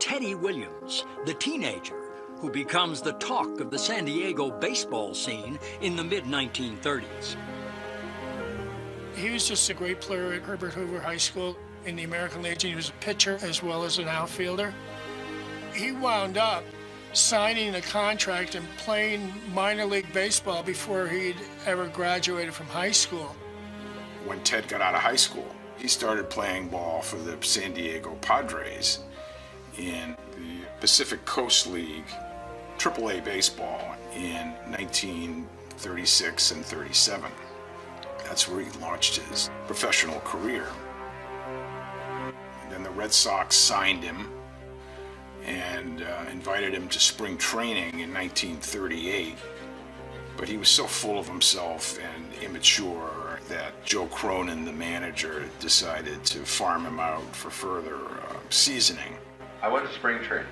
Teddy Williams, the teenager who becomes the talk of the San Diego baseball scene in the mid-1930s. He was just a great player at Herbert Hoover High School in the American Legion. He was a pitcher as well as an outfielder. He wound up signing a contract and playing minor league baseball before he'd ever graduated from high school. When Ted got out of high school, he started playing ball for the San Diego Padres in the Pacific Coast League AAA baseball in 1936 and 37. That's where he launched his professional career. And then the Red Sox signed him and invited him to spring training in 1938. But he was so full of himself and immature that Joe Cronin, the manager, decided to farm him out for further seasoning. I went to spring training.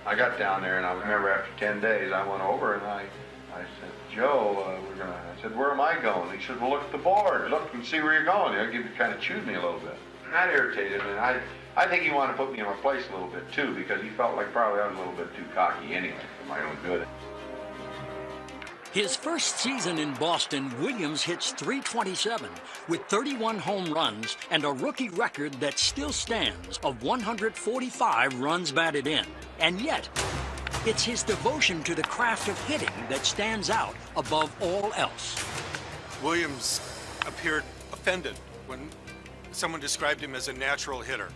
I got down there, and I remember after 10 days, I went over and I said, Joe, I said, where am I going? He said, well, look at the board. Look and see where you're going. He kind of chewed me a little bit. That irritated me, and I think he wanted to put me in my place a little bit, too, because he felt like probably I was a little bit too cocky anyway for my own good. His first season in Boston, Williams hits .327 with 31 home runs and a rookie record that still stands of 145 runs batted in. And yet, it's his devotion to the craft of hitting that stands out above all else. Williams appeared offended when someone described him as a natural hitter.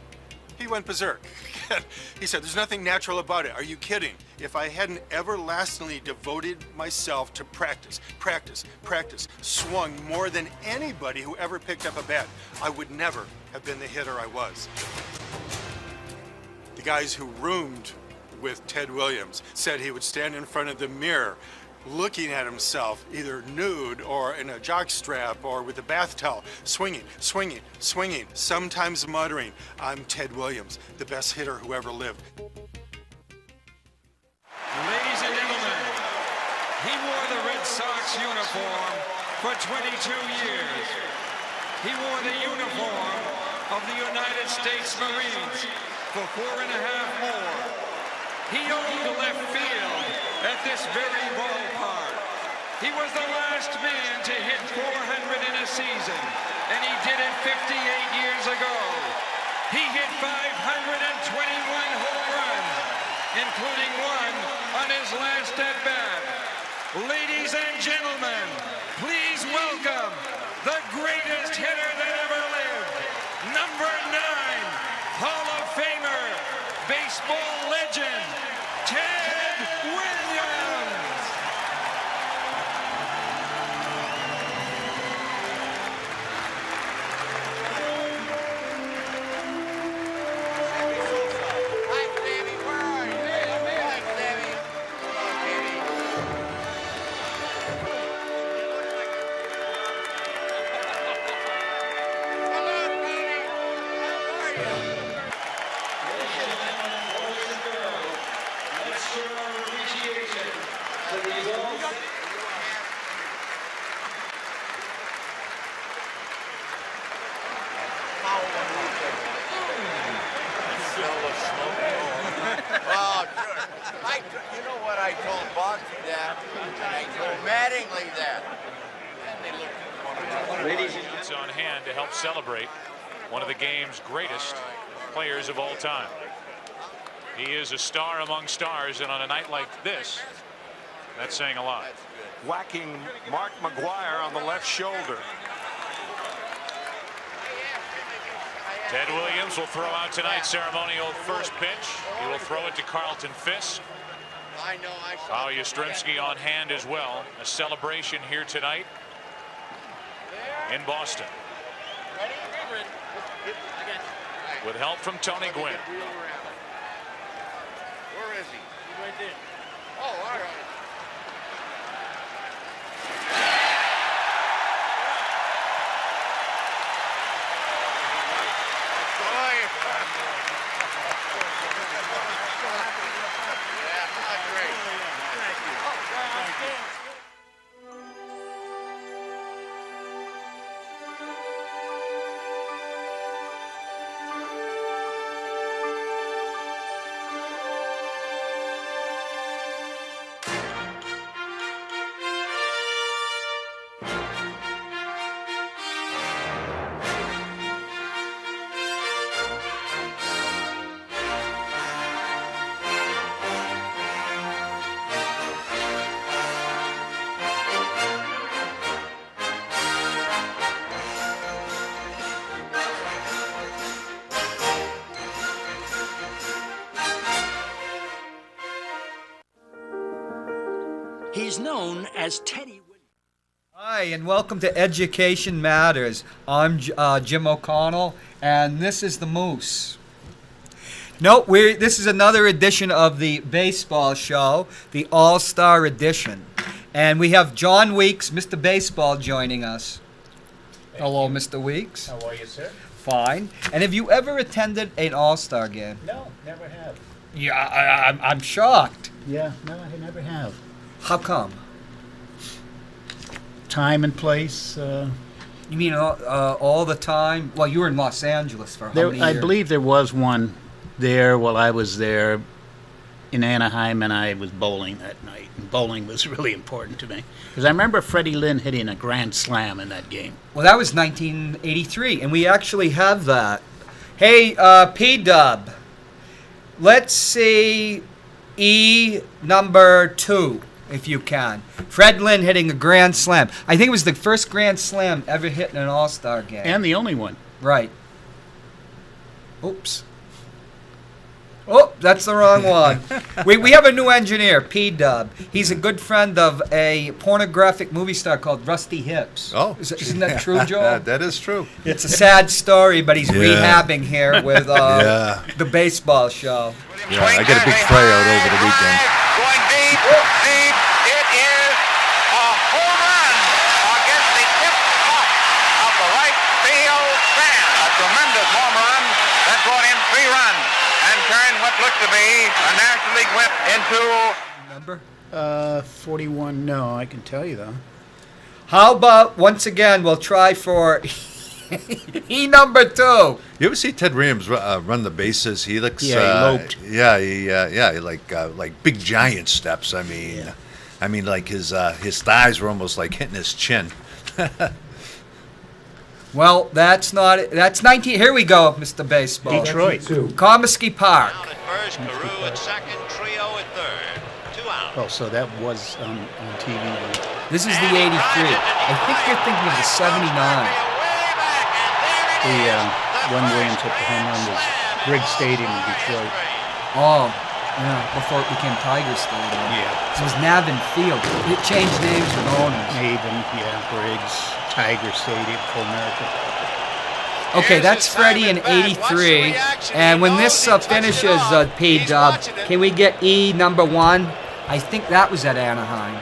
He went berserk. He said, there's nothing natural about it. Are you kidding? If I hadn't everlastingly devoted myself to practice, swung more than anybody who ever picked up a bat, I would never have been the hitter I was. The guys who roomed with Ted Williams said he would stand in front of the mirror looking at himself, either nude or in a jockstrap or with a bath towel, swinging, sometimes muttering, I'm Ted Williams, the best hitter who ever lived. Ladies and gentlemen, he wore the Red Sox uniform for 22 years. He wore the uniform of the United States Marines for 4.5 more. He owned left field at this very ballpark. He was the last man to hit 400 in a season, and he did it 58 years ago. He hit 521 home runs, including one on his last at-bat. Ladies and gentlemen, please welcome the greatest hitter that ever lived, number 9, Hall of Famer, baseball legend, Ted Williams. Hi, Davey. Where are you? Hi, Davey. Hello, Davey. Hello, Davey. How are you? Let's show our appreciation to these all. Oh, you know what I told Boxy that, and I told Mattingly that. And they looked at one another. Ladies and It's on hand to help celebrate one of the game's greatest players of all time. He is a star among stars, and on a night like this, that's saying a lot. Whacking Mark McGuire on the left shoulder. Ted Williams will throw out tonight's ceremonial first pitch. He will throw it to Carlton Fisk. I know, I saw Kyle Yastrzemski on hand as well. A celebration here tonight in Boston. Ready? With help from Tony Gwynn. Where is he? He's right there. Oh, all right. He's known as Teddy Williams. Hi, and welcome to Education Matters. I'm Jim O'Connell, and this is the Moose. This is another edition of the baseball show, the All-Star edition. And we have John Weeks, Mr. Baseball, joining us. Hello, Mr. Weeks. How are you, sir? Fine. And have you ever attended an All-Star game? No, never have. Yeah, I'm shocked. Yeah, no, I never have. How come? Time and place. You mean all the time? Well, you were in Los Angeles for how many years? I believe there was one there while I was there in Anaheim, and I was bowling that night. And bowling was really important to me. Because I remember Freddie Lynn hitting a grand slam in that game. Well, that was 1983, and we actually have that. Hey, P-Dub, let's see E number 2, if you can. Fred Lynn hitting a grand slam. I think it was the first grand slam ever hit in an All-Star game. And the only one. Right. Oops. Oh, that's the wrong one. We have a new engineer, P-Dub. He's a good friend of a pornographic movie star called Rusty Hips. Oh. Isn't that true, Joel? That is true. It's a sad story, but he's rehabbing here with the baseball show. Yeah, I got a big tryout over the weekend. Going deep, deep. It is a home run against the tip top of the right field stand. A tremendous home run that brought in 3 runs and turned what looked to be a National League whip into... Number? 41, no, I can tell you though. How about, once again, we'll try for E number 2. You ever see Ted Williams run the bases? He looks... Yeah, he loped. Yeah, like big giant steps. I mean, like his thighs were almost like hitting his chin. Well, that's 19. Here we go, Mr. Baseball. Detroit. Comiskey Park. Down at first, Carew at second, Trio at third. 2 out. Oh, so that was on TV. This is the 83. I think you're thinking of the 79. When Williams hit the home run was Briggs Stadium in Detroit. Oh, yeah, before it became Tiger Stadium. Yeah. It was Navin Field. It changed names with owners. Navin, Briggs, Tiger Stadium for America. Okay, that's Freddie in 83. And when this finishes, P-Dub, can we get E number 1? I think that was at Anaheim.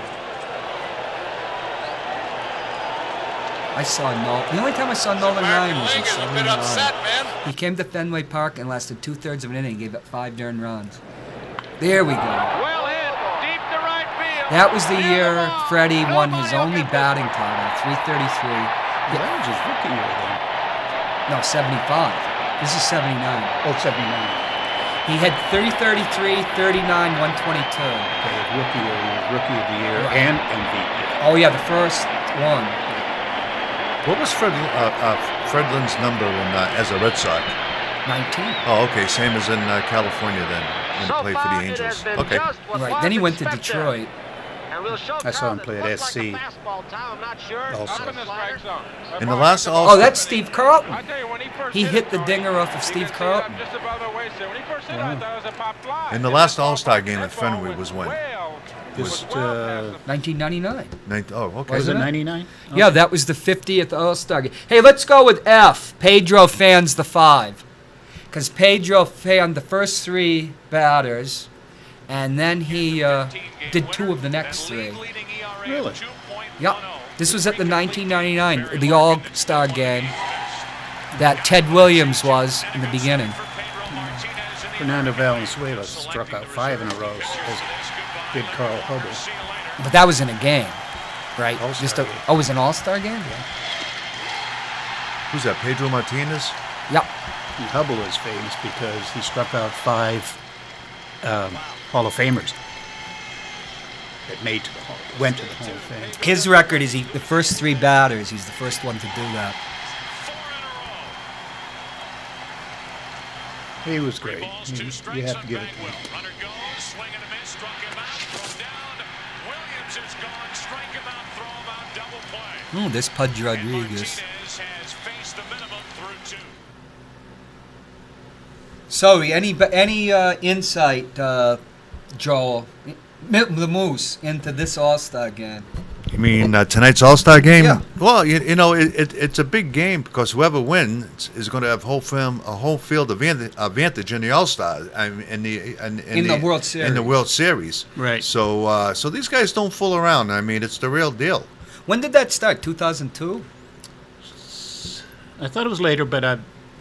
I saw Nolan. The only time I saw Nolan Ryan was in 79. He came to Fenway Park and lasted 2/3 of an inning and gave up 5 darn runs. There we go. Well hit, deep to right field. That was the year Freddie won his only batting title, 333. That was his rookie year then. No, 75. This is 79. Oh, 79. He had 33, 39, 122. Okay, his rookie year, he was rookie of the year and MVP. Oh, yeah, the first one. What was Fred Lynn's number as a Red Sox? 19. Oh, okay, same as in California then, when he played for the Angels. Okay. Right, then he went to Detroit. I saw him play at SC also. In the last All-Star... Oh, that's Steve Carlton. He hit the dinger off of Steve Carlton. In the last All-Star game at Fenway was when? Just 1999. Okay. Was it 99? Okay. Yeah, that was the 50th All-Star game. Hey, let's go with F. Pedro fans the 5. Because Pedro fanned the first 3 batters, and then he did 2 of the next 3. Really? Yep. This was at the 1999, the All-Star game that Ted Williams was in the beginning. Fernando Valenzuela struck out 5 in a row, as did Carl Hubbard. But that was in a game, right? All-Star game. It was an All-Star game? Yeah. Who's that, Pedro Martinez? Yep. And Hubble is famous because he struck out 5 Hall of Famers that went to the Hall of Fame. His record is the first 3 batters. He's the first one to do that. He was great. You have to give it to him. Oh, this Pudge Rodriguez. So, any insight, Joel, the Moose into this All-Star game? You mean tonight's All-Star game? Yeah. Well, it's a big game because whoever wins is going to have home field advantage in the All-Star. In the World Series. In the World Series. Right. So these guys don't fool around. I mean, it's the real deal. When did that start? 2002 I thought it was later, but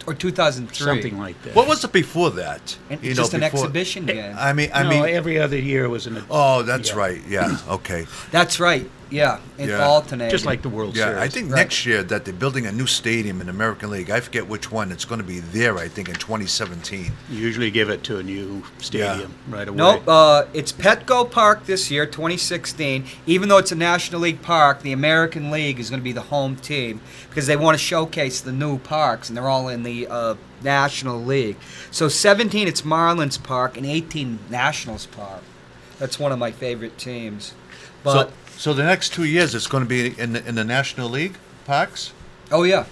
or 2003? something like that. What was it before that? Just an exhibition game. I mean, every other year was an. Oh, that's right. Yeah. Okay. That's right. Yeah, it alternated. Just like the World Series. Yeah, I think next year that they're building a new stadium in the American League. I forget which one. It's going to be there, I think, in 2017. You usually give it to a new stadium right away. Nope, it's Petco Park this year, 2016. Even though it's a National League park, the American League is going to be the home team because they want to showcase the new parks, and they're all in the National League. So 17, it's Marlins Park, and 18, Nationals Park. That's one of my favorite teams. But So the next 2 years, it's going to be in the National League parks. Oh yeah,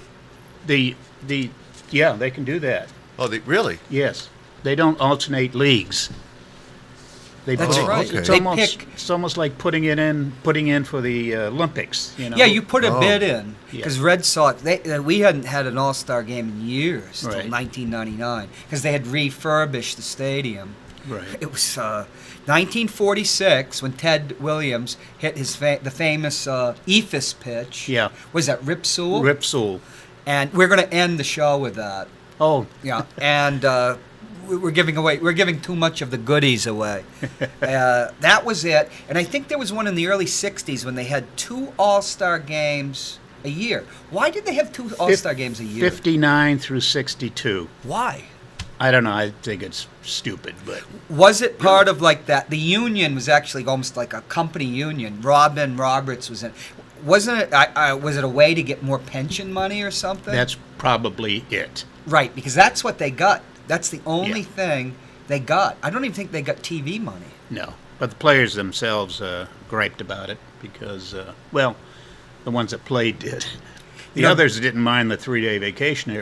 they can do that. Oh, really? Yes, they don't alternate leagues. That's right. It's Okay. it's almost like putting in for the Olympics. Yeah, you put a bid in because Red Sox. We hadn't had an All-Star game in years until 1999 because they had refurbished the stadium. Right. It was 1946 when Ted Williams hit the famous Ephus pitch. Yeah. Was that Rip Sewell? Rip Sewell. And we're going to end the show with that. Oh. Yeah. And we're giving too much of the goodies away. That was it. And I think there was one in the early 60s when they had 2 All-Star games a year. Why did they have 2 All-Star games a year? 59 through 62. Why? I don't know. I think it's stupid, but was it part of like that? The union was actually almost like a company union. Robin Roberts was in. Wasn't it? Was it a way to get more pension money or something? that's probably it. Right, because that's what they got. That's the only thing they got. I don't even think they got TV money. No, but the players themselves griped about it because, the ones that played did. The others didn't mind the 3-day vacation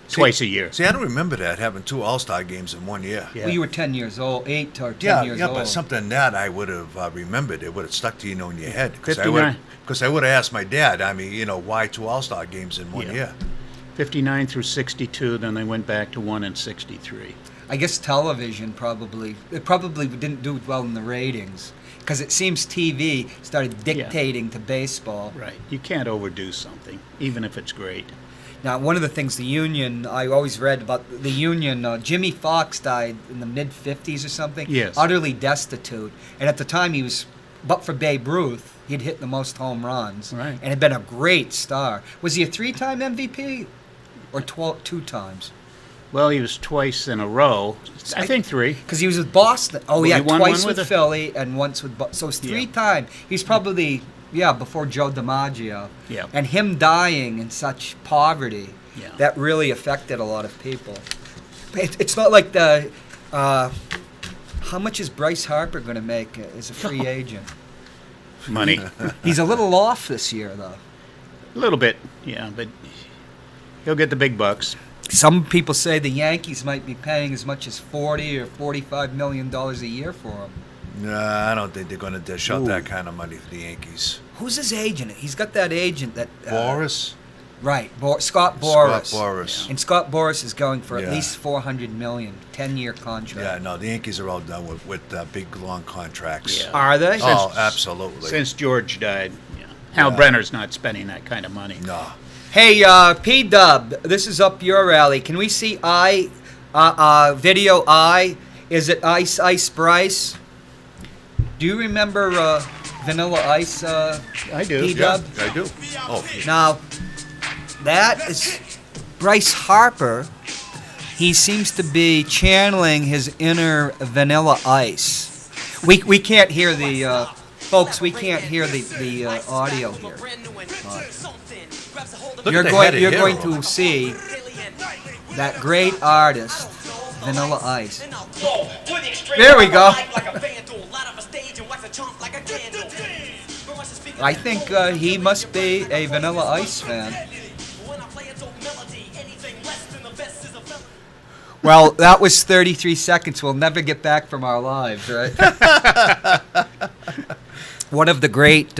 twice a year. See, I don't remember that, having 2 All-Star games in 1 year. Yeah. Well, you were 10 years old, 8 or 10 years old. Yeah, but something that I would have remembered. It would have stuck to in your head. Because 59. I would have asked my dad, why 2 All-Star games in 1 year? 59 through 62, then they went back to 1 in 63. I guess television probably didn't do well in the ratings because it seems TV started dictating to baseball. Right. You can't overdo something, even if it's great. Now, one of the things the union, I always read about the union, Jimmy Fox died in the mid-50s or something. Yes. Utterly destitute. And at the time he was, but for Babe Ruth, he'd hit the most home runs. Right. And had been a great star. Was he a 3-time MVP or 2 times? Well, he was twice in a row. I think 3. Because he was with Boston. Oh, Well, yeah, he won twice one with Philly and once with Boston. So it's 3 times. He's probably... Yeah, before Joe DiMaggio. Yeah. And him dying in such poverty, that really affected a lot of people. It's not like the... how much is Bryce Harper going to make as a free agent? Money. He's a little off this year, though. A little bit, yeah, but he'll get the big bucks. Some people say the Yankees might be paying as much as $40 or $45 million a year for him. No, I don't think they're going to dish out that kind of money for the Yankees. Who's his agent? He's got that agent that... Boris? Right, Scott Boras. Scott Boras. Yeah. And Scott Boras is going for at least $400 million, 10-year contract. Yeah, no, the Yankees are all done with big, long contracts. Yeah. Are they? Oh, absolutely. Since George died. Yeah. Hal Brenner's not spending that kind of money. No. Hey, P-Dub, this is up your alley. Can we see video I? Is it Ice Ice Bryce? Do you remember Vanilla Ice, I do. P-Dub? Yeah, I do. Oh, Now, that is Bryce Harper. He seems to be channeling his inner Vanilla Ice. We can't hear the folks. We can't hear the audio here. You're going to see that great artist, Vanilla Ice. There we go. I think he must be a Vanilla Ice fan. Well, that was 33 seconds. We'll never get back from our lives, right? One of the great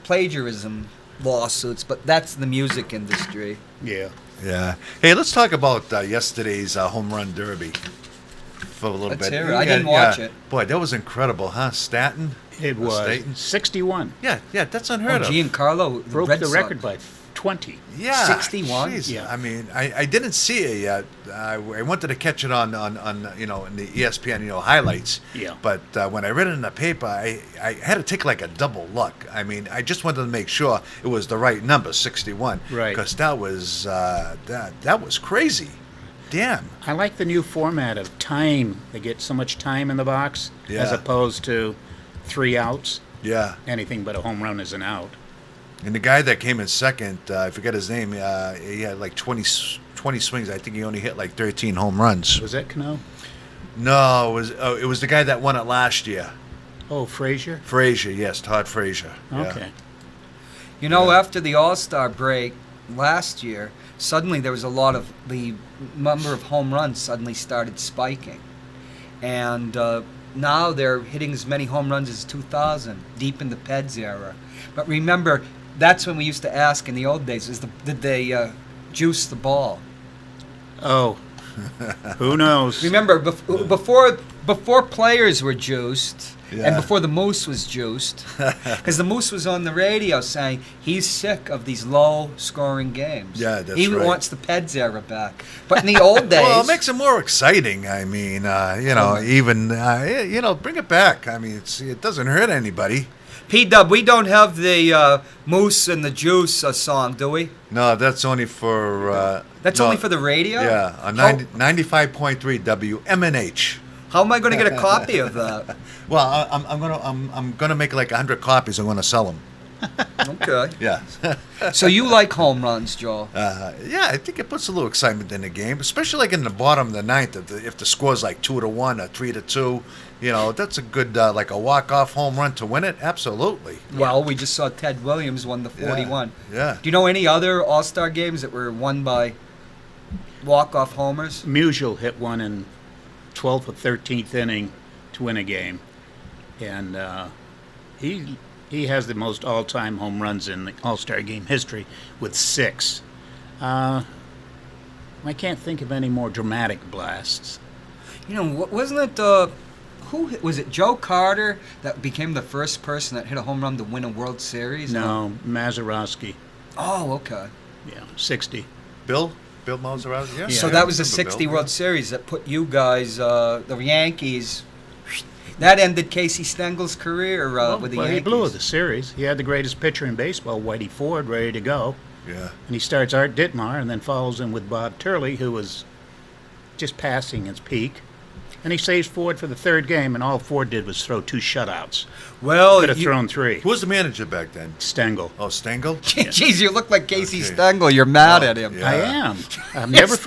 plagiarism lawsuits, but that's the music industry. Yeah. Yeah. Hey, let's talk about yesterday's home run derby for a little Let's bit. hear it. I didn't watch it. Boy, that was incredible, huh? Stanton? It was Staten? 61. Yeah, that's unheard of. Giancarlo Broke Red the Sox. record by 20. Yeah, 61? Geez. Yeah. I mean, I didn't see it yet. I wanted to catch it on in the ESPN highlights. Yeah. But when I read it in the paper, I had to take like a double look. I mean, I just wanted to make sure it was the right number, 61. Right. Because that was that was crazy. Damn. I like the new format of time. They get so much time in the box Yeah. as opposed to 3 outs. Yeah. Anything but a home run is an out. And the guy that came in second, I forget his name. He had like 20 swings. I think he only hit like 13 home runs. Was that Cano? No, it was the guy that won it last year. Oh, Frazier? Frazier, yes, Todd Frazier. Okay. Yeah. After the All-Star break last year, suddenly there was the number of home runs suddenly started spiking. And now they're hitting as many home runs as 2000, deep in the Peds era. But remember, that's when we used to ask in the old days, did they juice the ball? Oh, who knows? Remember, before players were juiced, Yeah. and before the Moose was juiced, because the Moose was on the radio saying he's sick of these low-scoring games. Yeah, that's he right. wants the Peds era back. But in the old days... Well, it makes it more exciting. I mean, bring it back. I mean, it doesn't hurt anybody. P-Dub, we don't have the Moose and the Juice song, do we? No, that's only for... That's only for the radio? Yeah, on 95.3 WMNH. How am I going to get a copy of that? Well, I'm gonna make like 100 copies. I'm gonna sell them. Okay. Yeah. So you like home runs, Joel? Yeah, I think it puts a little excitement in the game, especially like in the bottom of the ninth. If the score's like 2-1 or 3-2, that's a good like a walk-off home run to win it. Absolutely. Well, we just saw Ted Williams won the 41. Yeah. Do you know any other All-Star games that were won by walk-off homers? Musial hit one in 12th or 13th inning to win a game, and he has the most all-time home runs in the All-Star game history with 6. I can't think of any more dramatic blasts. Wasn't it who was it? Joe Carter that became the first person that hit a home run to win a World Series? No, Mazeroski. Oh, okay. Yeah, 60. Bill Mazeroski. Yeah. So that was the 60 World Series that put you guys, the Yankees. That ended Casey Stengel's career with the Yankees. He blew the series. He had the greatest pitcher in baseball, Whitey Ford, ready to go. Yeah. And he starts Art Ditmar and then follows him with Bob Turley, who was just passing his peak. And he saves Ford for the third game, and all Ford did was throw 2 shutouts. Well, could have thrown 3. Who was the manager back then? Stengel. Oh, Stengel? Jeez, you look like Casey Stengel. You're mad at him. Yeah. I am.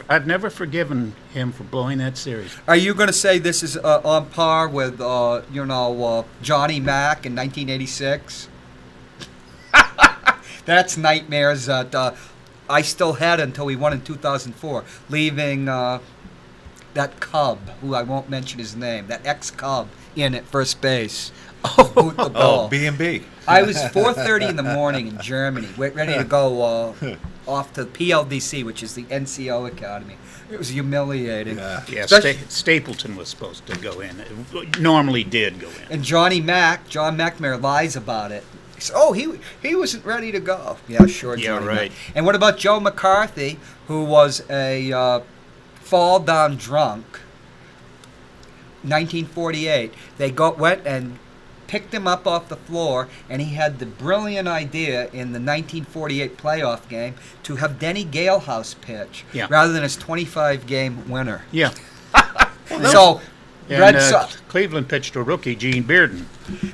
I've never forgiven him for blowing that series. Are you going to say this is on par with Johnny Mack in 1986? That's nightmares that I still had until we won in 2004, leaving that Cub, who I won't mention his name, that ex-Cub in at first base. Boot the ball. B&B. I was 4:30 in the morning in Germany, ready to go off to PLDC, which is the NCO Academy. It was humiliating. Yeah, Stapleton was supposed to go in. It normally did go in. And John McNamara lies about it. He said, he wasn't ready to go. Yeah, sure, Yeah, Johnny right. Mac. And what about Joe McCarthy, who was a fall-down drunk, 1948. They went and picked him up off the floor, and he had the brilliant idea in the 1948 playoff game to have Denny Galehouse pitch rather than his 25-game winner. Yeah. Red Sox. Cleveland pitched a rookie, Gene Bearden.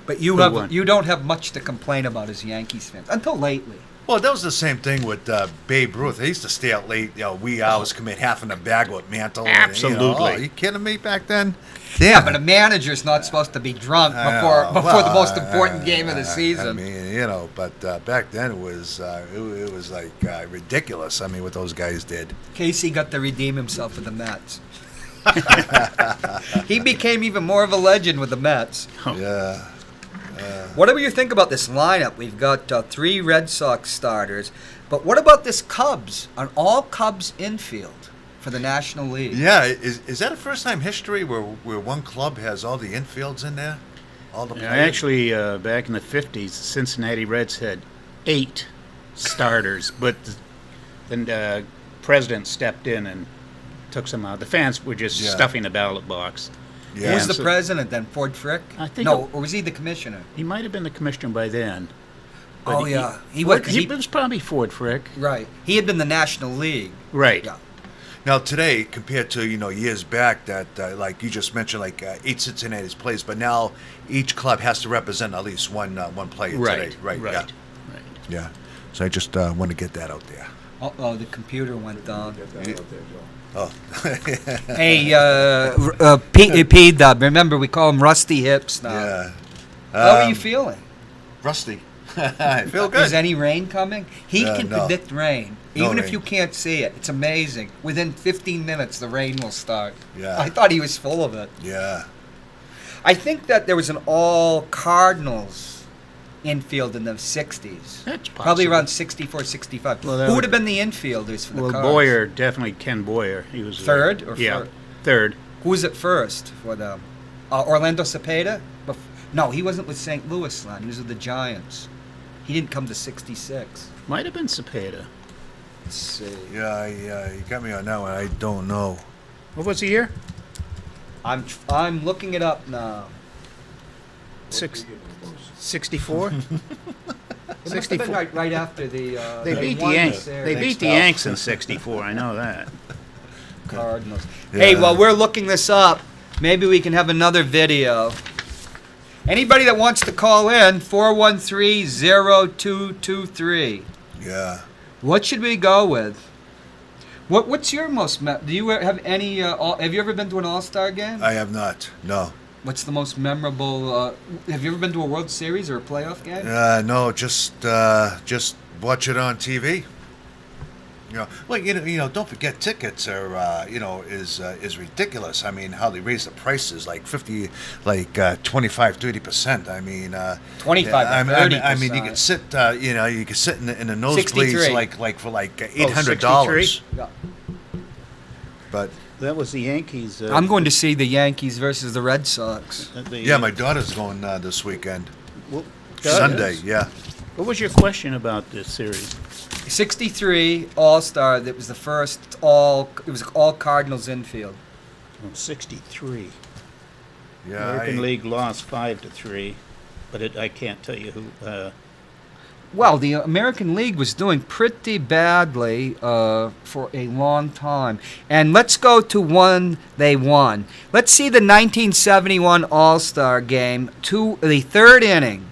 But you don't have much to complain about as Yankees fans until lately. Well, that was the same thing with Babe Ruth. They used to stay out late, wee hours, commit half in a bag with Mantle. Absolutely. Are you kidding me back then? Yeah, but a manager's not supposed to be drunk before the most important game of the season. I mean, but back then it was like ridiculous. I mean, what those guys did. Casey got to redeem himself with the Mets. He became even more of a legend with the Mets. Yeah. What do you think about this lineup? We've got 3 Red Sox starters, but what about this Cubs? An all Cubs infield for the National League? Yeah, is that a first time history where one club has all the infields in there? All the players? Actually, back in the 50s, the Cincinnati Reds had 8 starters, but then the president stepped in and took some out. The fans were just stuffing the ballot box. Yeah. Who was the president then? Ford Frick? I think or was he the commissioner? He might have been the commissioner by then. He was probably Ford Frick. Right. He had been the National League. Right. Yeah. Now today, compared to years back, that like you just mentioned, like 8 Cincinnati's plays, but now each club has to represent at least one player today. Right. Yeah. So I just want to get that out there. Oh, the computer went down. Oh. Hey, P-Dub, remember we call him Rusty Hips now. Yeah. How are you feeling? Rusty. I feel good. Is any rain coming? He can no. predict rain. No Even if rain. you can't see it. It's amazing. Within 15 minutes, the rain will start. Yeah. I thought he was full of it. Yeah. I think that there was an all Cardinals infield in the 60s. That's Probably possible. around 64, 65. Well, Who would have been the infielders for the Cards? Boyer, definitely Ken Boyer. He was Third or yeah, first? third. Who was at first for them? Orlando Cepeda? No, he wasn't with St. Louis then. He was with the Giants. He didn't come to 66. Might have been Cepeda. Let's see. Yeah, you got me on that one. I don't know. What was the year? I'm looking it up now. 64? 64. Right after the They beat the won Yanks. series. They beat the Yanks in 64. I know that. Cardinals. Yeah. Hey, while we're looking this up, maybe we can have another video. Anybody that wants to call in, 413-0223. Yeah. What should we go with? What's your most? Do you have any? Have you ever been to an All-Star game? I have not. No. What's the most memorable? Have you ever been to a World Series or a playoff game? No. Just watch it on TV. Well, don't forget tickets are is ridiculous. I mean, how they raise the prices like 25, 30%. I mean, 25, I mean, you can sit, you can sit in the nosebleeds like for $800. Yeah. But that was the Yankees. I'm going to see the Yankees versus the Red Sox. Yeah, my daughter's going this weekend. Well, Sunday. Yeah. What was your question about this series? 63 All-Star. That was the first all. It was all Cardinals infield. 63. Yeah. American League lost 5-3, but I can't tell you who. Well, the American League was doing pretty badly for a long time. And let's go to one they won. Let's see the 1971 All-Star game, the third inning.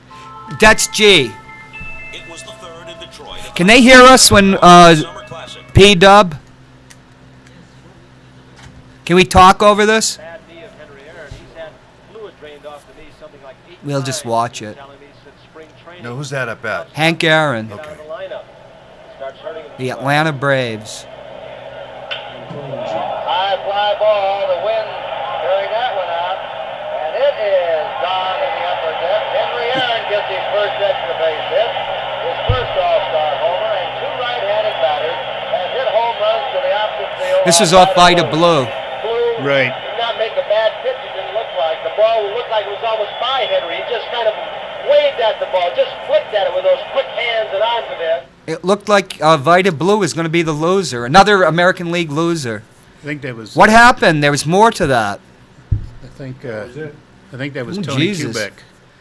That's G. It was the third in Detroit. Can they hear us when P-Dub? Can we talk over this? We'll just watch it. No, who's that at bat? Hank Aaron. Okay. The Atlanta Braves. High fly ball, the wind carrying that one out, and it is gone in the upper deck. Henry Aaron gets his first extra base hit, his first All-Star homer, and two right-handed batters have hit home runs to the opposite field. This is off Vita Blue. Right. Did not make a bad pitch, it didn't look like. The ball looked like it was almost by Henry. He just kind of waved at the ball, just flicked at it with those quick hands and arms of his. It looked like Vita Blue was going to be the loser, another American League loser. I think that was. What happened? There was more to that. I think that was Oh, Tony Jesus. Kubek.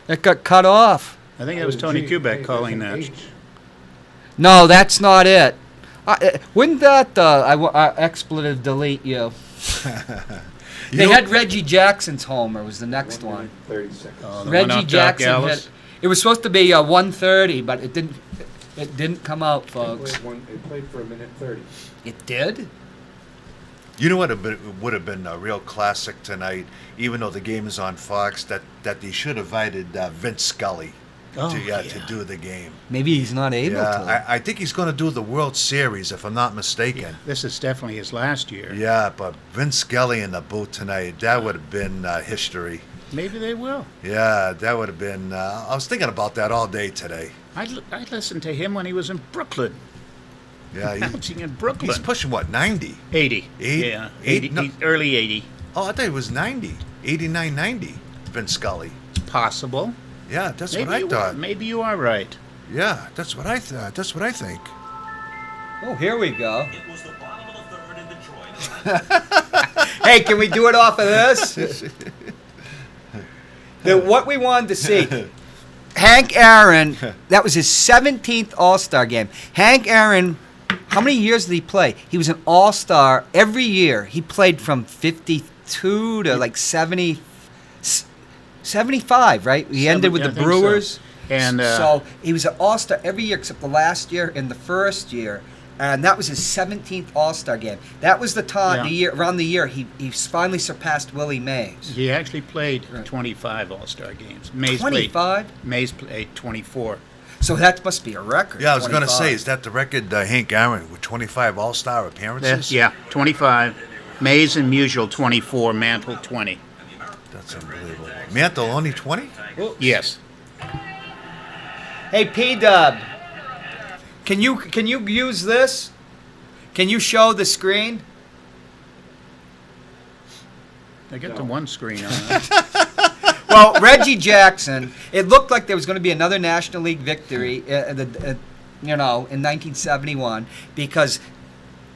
It got cut off. I think that was Tony Kubek calling that. No, that's not it. Wouldn't that expletive delete you? They had Reggie Jackson's homer was the next one. 30 seconds. Reggie Jackson hit. It was supposed to be 130, but it didn't. It didn't come out, folks. It played for 1:30. It did? You know what would have been a real classic tonight, even though the game is on Fox, that they should have invited Vince Scully to do the game. Maybe he's not able to. I think he's going to do the World Series, if I'm not mistaken. This is definitely his last year. Yeah, but Vince Scully in the booth tonight, that would have been history. Maybe they will. Yeah, that would have been... I was thinking about that all day today. I listened to him when he was in Brooklyn. Yeah, bouncing in Brooklyn. He's pushing, what, 90? 80. 80? Yeah, 80, no. Early 80. Oh, I thought he was 90. 89, 90, Vince Scully. It's possible. Yeah, that's what I thought. Maybe you are right. Yeah, that's what I thought. That's what I think. Oh, here we go. It was the bottom of the third in Detroit. Hey, can we do it off of this? What we wanted to see. Hank Aaron, that was his 17th All-Star game. Hank Aaron, how many years did he play? He was an All-Star every year. He played from 52 to like 70, 75, right? He ended with the Brewers. So. And so he was an All-Star every year except the last year and the first year. And that was his 17th All-Star game. That was the time, around the year he finally surpassed Willie Mays. He actually played 25 All-Star games. 25? Mays played 24. So that must be a record. Yeah, I was going to say, is that the record, Hank Aaron, with 25 All-Star appearances? Yeah, 25. Mays and Musial, 24. Mantle, 20. That's unbelievable. Mantle, only 20? Yes. Hey, P-Dub. Can you use this? Can you show the screen? I get the one screen on it. Well, Reggie Jackson, it looked like there was going to be another National League victory, in 1971, because,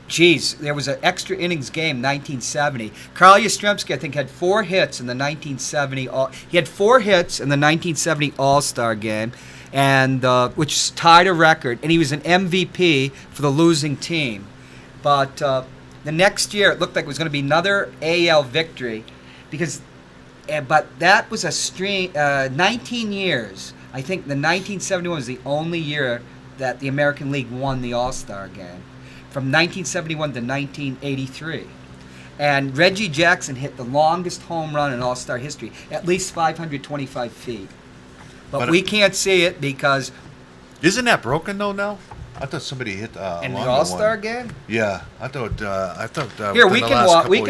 geez, there was an extra innings game, 1970. Carl Yastrzemski, I think, had 4 hits in the 1970. He had 4 hits in the 1970 All-Star game, and which tied a record, and he was an MVP for the losing team. But the next year, it looked like it was going to be another AL victory, but that was a string, 19 years. I think the 1971 was the only year that the American League won the All-Star game, from 1971 to 1983. And Reggie Jackson hit the longest home run in All-Star history, at least 525 feet. But we can't see it because... Isn't that broken, though, now? I thought somebody hit in the All-Star game? Yeah, I thought. Here, we can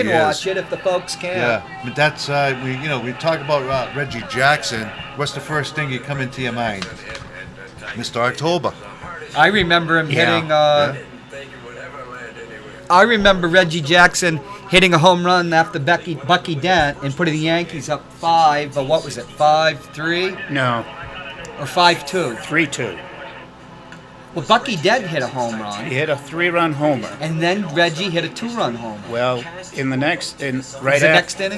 watch it if the folks can. Yeah, but that's we talk about Reggie Jackson. What's the first thing you come into your mind? Mr. October. I remember him hitting. I remember Reggie Jackson hitting a home run after Bucky Dent and putting the Yankees up 5. But what was it? 5-3? No. Or 5-2? 3-2. Well, Bucky Dent hit a home run. He hit a 3-run homer. And then Reggie hit a 2-run homer. Well, next inning?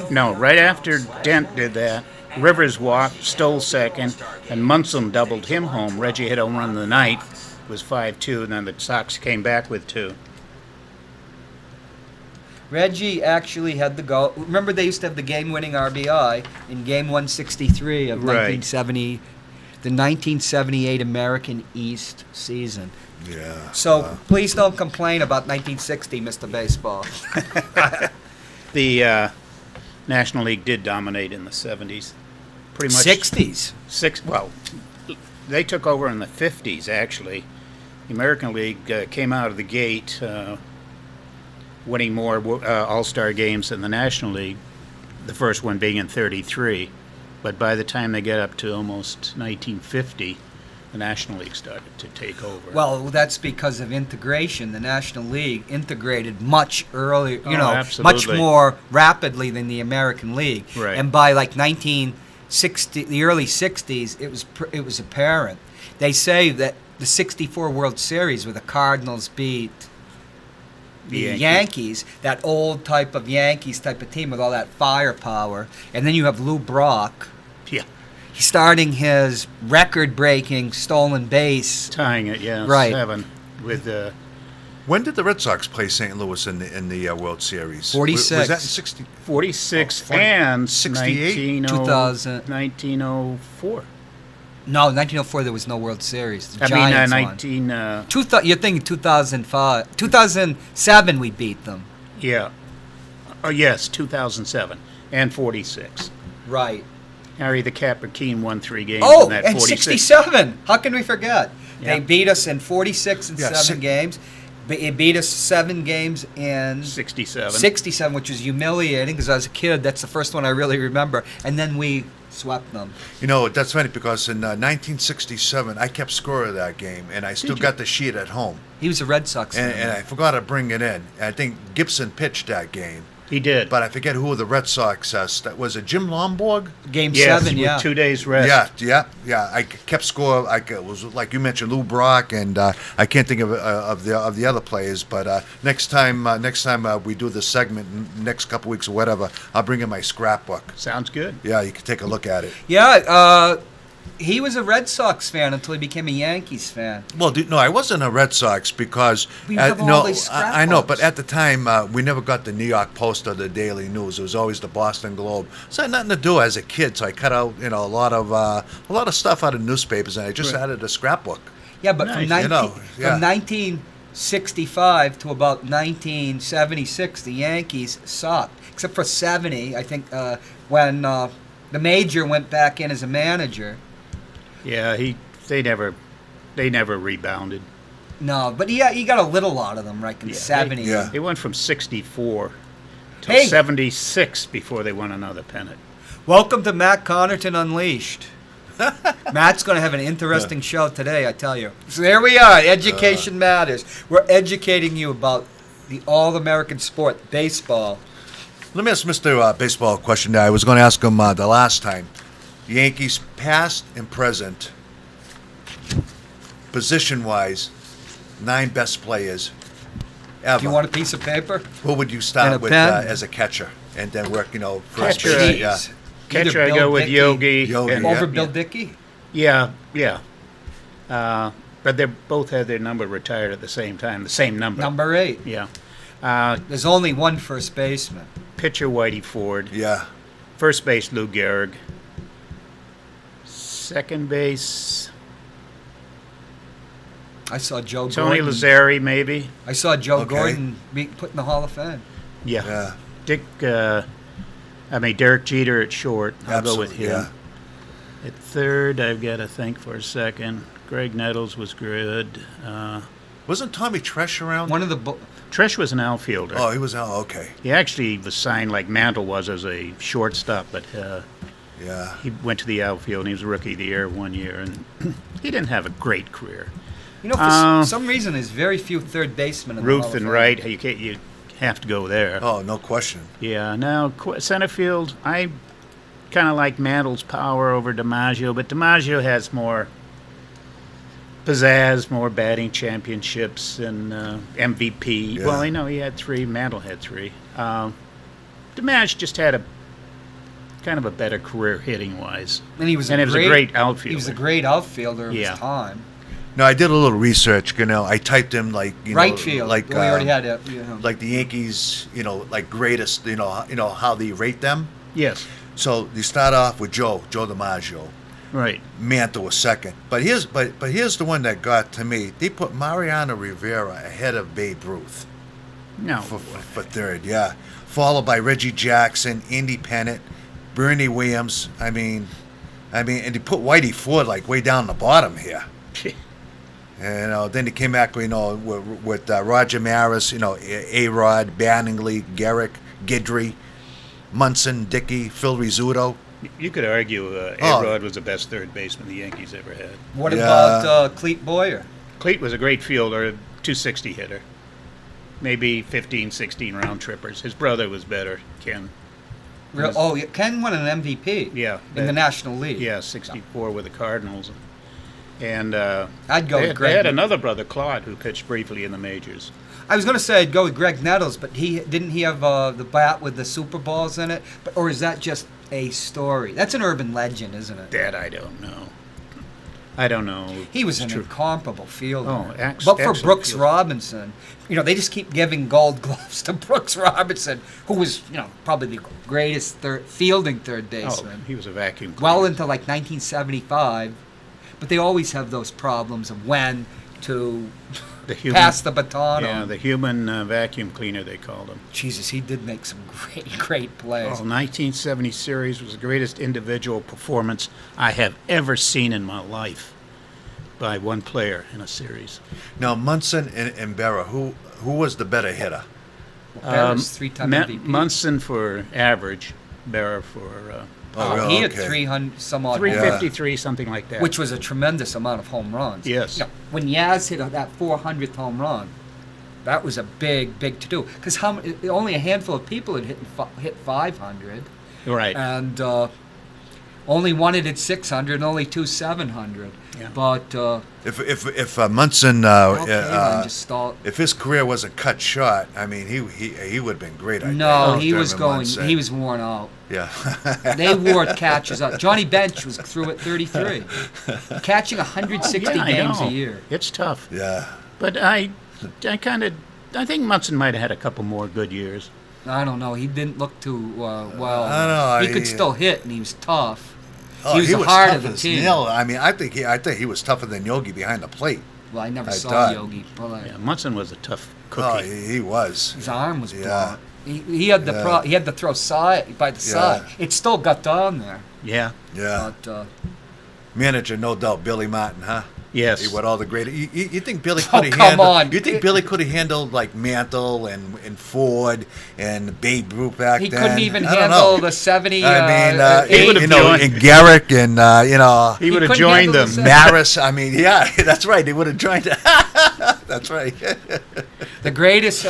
No, right after Dent did that, Rivers walked, stole second, and Munson doubled him home. Reggie hit a home run in the ninth. It was 5-2, and then the Sox came back with 2. Reggie actually had the goal. Remember, they used to have the game-winning RBI in Game 163 of 1970, the 1978 American East season. Yeah. So please don't complain about 1960, Mr. Baseball. The National League did dominate in the 70s. Pretty much. 60s? Well, they took over in the 50s, actually. The American League came out of the gate winning more All-Star games than the National League, the first one being in 33. But by the time they get up to almost 1950, the National League started to take over. Well, that's because of integration. The National League integrated much earlier, much more rapidly than the American League. Right. And by like 1960, the early 60s, it was apparent. They say that the 64 World Series where the Cardinals beat the Yankees, that old type of Yankees type of team with all that firepower, and then you have Lou Brock. Yeah. Starting his record-breaking stolen base. Tying it, yeah. Right. 7 with When did the Red Sox play St. Louis in the World Series? 46. Was that in 60? 46 and 68? 1904. No, 1904 there was no World Series. The I Giants mean, won. You're thinking 2005. 2007 we beat them. Yeah. Oh, yes, 2007 and 46. Right. Harry the Capper Keene won 3 games Oh, in that and 46. 67. How can we forget? Yeah. They beat us in 46 and 7 games. It beat us 7 games in 67. 67, which was humiliating because I was a kid. That's the first one I really remember. And then we swept them. You know, that's funny because in 1967, I kept score of that game, and I still got the sheet at home. He was a Red Sox fan. And I forgot to bring it in. I think Gibson pitched that game. He did. But I forget who the Red Sox, was it Jim Lomborg? Game yes, 7, with 2 days rest. Yeah. I kept score. It was like you mentioned, Lou Brock, and I can't think of the other players. But next time we do this segment, next couple weeks or whatever, I'll bring in my scrapbook. Sounds good. Yeah, you can take a look at it. Yeah, he was a Red Sox fan until he became a Yankees fan. Well, no, I wasn't a Red Sox because We have all these I know, but scrapbooks. at the time we never got the New York Post or the Daily News. It was always the Boston Globe. So I had nothing to do as a kid, so I cut out a lot of stuff out of newspapers, and I just added a scrapbook. Yeah, but Nice. from 1965 to about 1976, the Yankees sucked, except for 70, I think, when the Major went back in as a manager. Yeah, they never rebounded. No, but he got a little out of them, right, in 70. They went from 64 to Hey. 76 before they won another pennant. Welcome to Matt Connerton Unleashed. Matt's going to have an interesting show today, I tell you. So there we are, Education Matters. We're educating you about the all-American sport, baseball. Let me ask Mr. Baseball a question that I was going to ask him the last time. Yankees past and present, position-wise, 9 best players ever. Do you want a piece of paper? Who would you And start a with pen? as a catcher, and then work, first Catcher, base? Yeah. Catcher, Either I Bill go with Dickey- Yogi. Over Bill Dickey? Yeah. But they both had their number retired at the same time, the same number. Number 8. Yeah. There's only one first baseman. Pitcher, Whitey Ford. Yeah. First base, Lou Gehrig. Second base, I saw Joe Tony Gordon. Lazzari, maybe. I saw Joe Okay. Gordon be put in the Hall of Fame. Yeah. Derek Jeter at short. I'll go with Absolutely, him. yeah. At third, I've got to think for a second. Greg Nettles was good. Wasn't Tommy Tresh around? One of the Tresh was an outfielder. Oh, he was okay. He actually was signed like Mantle was as a shortstop, but yeah, he went to the outfield and he was Rookie of the Year 1 year, and he didn't have a great career. You know, for some reason, there's very few third basemen in the Hall Ruth of and Fame. Wright, you have to go there. Oh, no question. Yeah. Now center field, I kind of like Mantle's power over DiMaggio, but DiMaggio has more pizzazz, more batting championships, and MVP. Yeah. Well, I know he had 3. Mantle had 3. DiMaggio just had a kind of a better career hitting wise, And he was a great outfielder. He was a great outfielder of Yeah. his time. No, I did a little research. I typed in Right field. like we already had it. like the Yankees, like greatest. How they rate them. Yes. So you start off with Joe DiMaggio. Right. Mantle was second, but here's the one that got to me. They put Mariano Rivera ahead of Babe Ruth. No. For third, yeah. Followed by Reggie Jackson, Andy Pennant, Bernie Williams. I mean, and they put Whitey Ford like way down the bottom here. And then he came back, with Roger Maris, A-Rod, Banningley, Garrick, Guidry, Munson, Dickey, Phil Rizzuto. You could argue A-Rod was the best third baseman the Yankees ever had. What about Clete Boyer? Clete was a great fielder, a 260 hitter. Maybe 15, 16 round trippers. His brother was better, Ken. Ken won an MVP. Yeah. In the National League. Yeah, 64 with the Cardinals. And I'd go with Greg. They had another brother, Claude, who pitched briefly in the majors. I was going to say I'd go with Greg Nettles, but didn't he have the bat with the Super Balls in it? Or is that just a story? That's an urban legend, isn't it? That I don't know. I don't know. He was an incomparable fielder. Oh, but for excellent Brooks fielder. Robinson, they just keep giving gold gloves to Brooks Robinson, who was, probably the greatest fielding third baseman. Oh, he was a vacuum cleaner. Well into like 1975. But they always have those problems of when to human, pass the baton yeah, on. the human vacuum cleaner, they called him. Jesus, he did make some great plays. Oh, 1970 series was the greatest individual performance I have ever seen in my life by one player in a series. Now, Munson and Berra, who was the better hitter? Berra's three-time MVP. Munson for average, Berra for... he had 300 some odd 353, something like that. Which was a tremendous amount of home runs. Yes. You know, when Yaz hit that 400th home run, that was a big to-do. Because only a handful of people had hit 500. Right. And only one had hit 600 and only two 700. Yeah. But if Munson if his career wasn't cut short, I mean he would have been great. He was going. Munson. He was worn out. Yeah. They wore catches up. Johnny Bench was through at 33, catching 160 games a year. It's tough. Yeah. But I think Munson might have had a couple more good years. I don't know. He didn't look too well. I don't know. He could still hit, and he was tough. Oh, he was the heart of the team. Nail. I mean, I think he was tougher than Yogi behind the plate. Well, I never saw Yogi play. Yeah, Munson was a tough cookie. Oh, he was. His arm was blunt. He had he had to throw side by the side. It still got down there. Yeah. Yeah. But, manager, no doubt, Billy Martin, huh? Yes. He what all the great. You think Billy could have handled? You think Billy could have handled like Mantle and Ford and Babe Ruth back then? He couldn't even handle the 70. I mean, and Garrick and he would have joined them. Maris. I mean, yeah, that's right. He would have joined. That's right. The greatest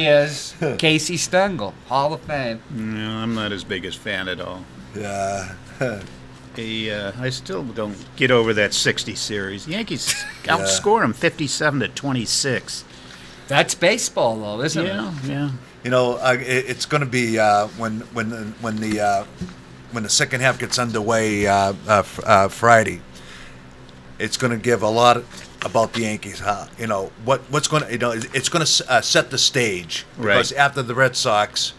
is Casey Stengel, Hall of Fame. No, I'm not his biggest fan at all. Yeah. I still don't get over that 60 series. The Yankees outscore them 57-26. That's baseball, though, isn't it? Yeah. You know, it's going to be when the second half gets underway Friday. It's going to give a lot about the Yankees. What's going to it's going to set the stage because after the Red Sox,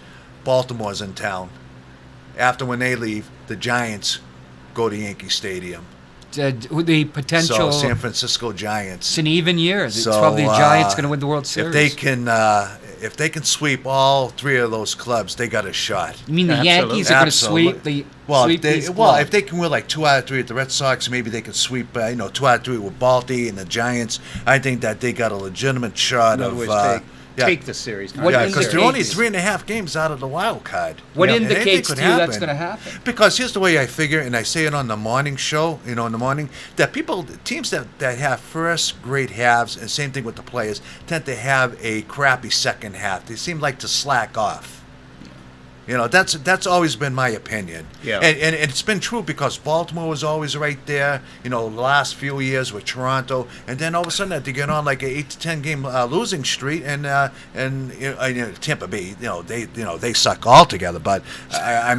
Baltimore's in town. After when they leave, the Giants go to Yankee Stadium. The potential. So San Francisco Giants. It's an even year. It's probably the Giants going to win the World Series. If they can sweep all three of those clubs, they got a shot. You mean the Yankees are going to sweep the? If they can win like 2 out of 3 at the Red Sox, maybe they can sweep 2 out of 3 with Balti and the Giants. I think that they got a legitimate shot of. Take the series. Because they're only 3.5 games out of the wild card. What indicates to you that's going to happen? Because here's the way I figure, and I say it on the morning show, in the morning, that teams that have first great halves, and same thing with the players, tend to have a crappy second half. They seem like to slack off. That's always been my opinion. Yeah. And it's been true because Baltimore was always right there, the last few years with Toronto, and then all of a sudden they get on like an 8 to 10 game losing streak, and Tampa Bay, they suck altogether. But I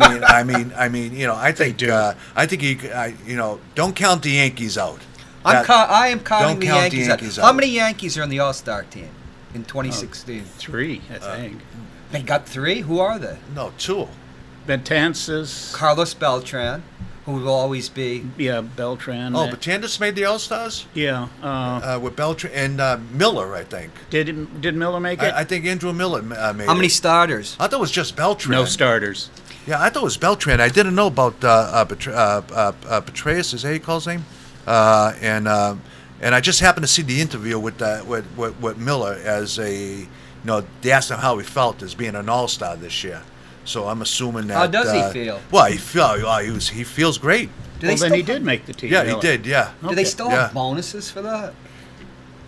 think don't count the Yankees out. I am counting the Yankees out. How many Yankees are in the All-Star team in 2016? 3, I think. They got 3? Who are they? No, 2. Betances. Carlos Beltran, who will always be. Yeah, Beltran. Oh, Betances made the All-Stars? Yeah. With Beltran and Miller, I think. Did Miller make it? I think Andrew Miller made it. How many starters? I thought it was just Beltran. No starters. Yeah, I thought it was Beltran. I didn't know about Petraeus, is that how you call his name? And I just happened to see the interview with Miller as a... they asked him how he felt as being an All-Star this year. So I'm assuming that... How does he feel? Well, he feels great. Then he did make the team. Yeah, he did, yeah. Do they still have bonuses for that?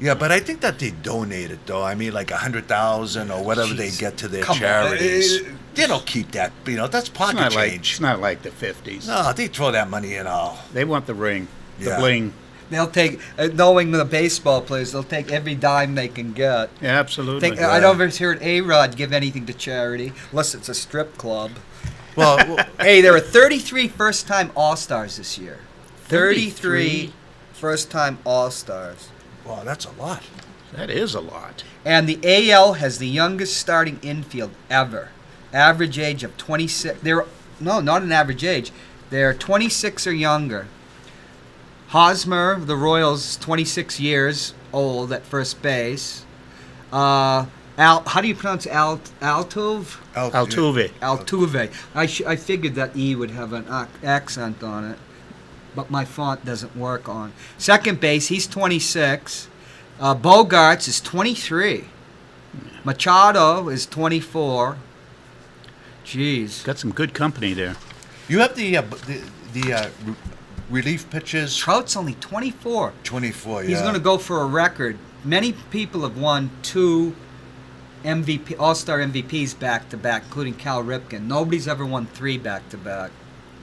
Yeah, but I think that they donate it, though. I mean, like $100,000 or whatever they get to their charities. They don't keep that. That's pocket change. It's not like the 50s. No, they throw that money in all. They want the ring, the bling. They'll take, knowing the baseball players, they'll take every dime they can get. Yeah, absolutely. I never heard A-Rod give anything to charity, unless it's a strip club. Well, hey, there are 33 first-time All-Stars this year. 33 first-time All-Stars. Wow, that's a lot. That is a lot. And the AL has the youngest starting infield ever. Average age of 26. No, not an average age. They're 26 or younger. Hosmer of the Royals, 26 years old at first base. How do you pronounce Altuve? Altuve. I figured that E would have an accent on it, but my font doesn't work on. Second base, he's 26. Bogarts is 23. Machado is 24. Jeez. Got some good company there. You have the relief pitches. Trout's only 24. 24, yeah. He's going to go for a record. Many people have won 2 All-Star MVPs back-to-back, including Cal Ripken. Nobody's ever won 3 back-to-back.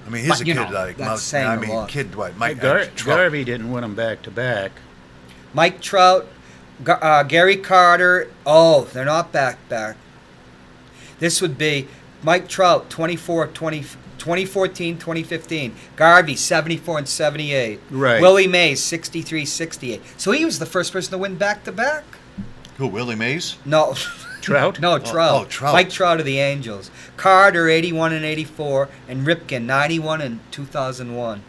I mean, he's a kid Mike Garvey didn't win them back-to-back. Mike Trout, Gary Carter. Oh, they're not back-to-back. This would be Mike Trout, 2014, 2015. Garvey, 74 and 78. Right. Willie Mays, 63, 68. So he was the first person to win back-to-back? Who, Willie Mays? No. Trout? No, Trout. Oh, Trout. Mike Trout of the Angels. Carter, 81 and 84. And Ripken, 91 and 2001.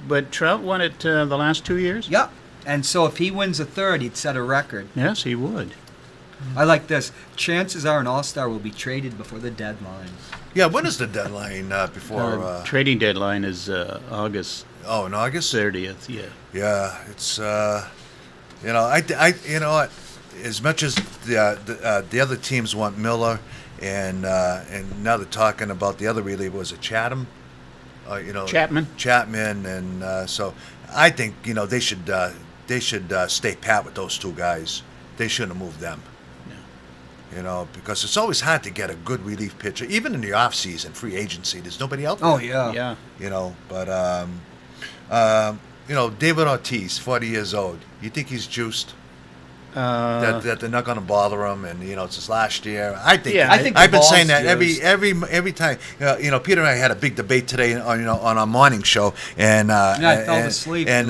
But Trout won it the last 2 years? Yeah. And so if he wins a third, he'd set a record. Yes, he would. I like this. Chances are an All-Star will be traded before the deadline. Yeah, when is the deadline before? Trading deadline is August. Oh, in August? 30th, yeah. Yeah, it's you know what? As much as the other teams want Miller, and now they're talking about the other reliever, was it Chatham? Chapman, and so I think they should stay pat with those 2 guys. They shouldn't have moved them. Because it's always hard to get a good relief pitcher, even in the off season, free agency. There's nobody out there. Oh yeah. But David Ortiz, 40 years old. You think he's juiced? That they're not going to bother him, and it's his last year. I think I've been saying that every time. Peter and I had a big debate today on our morning show, and I fell asleep. And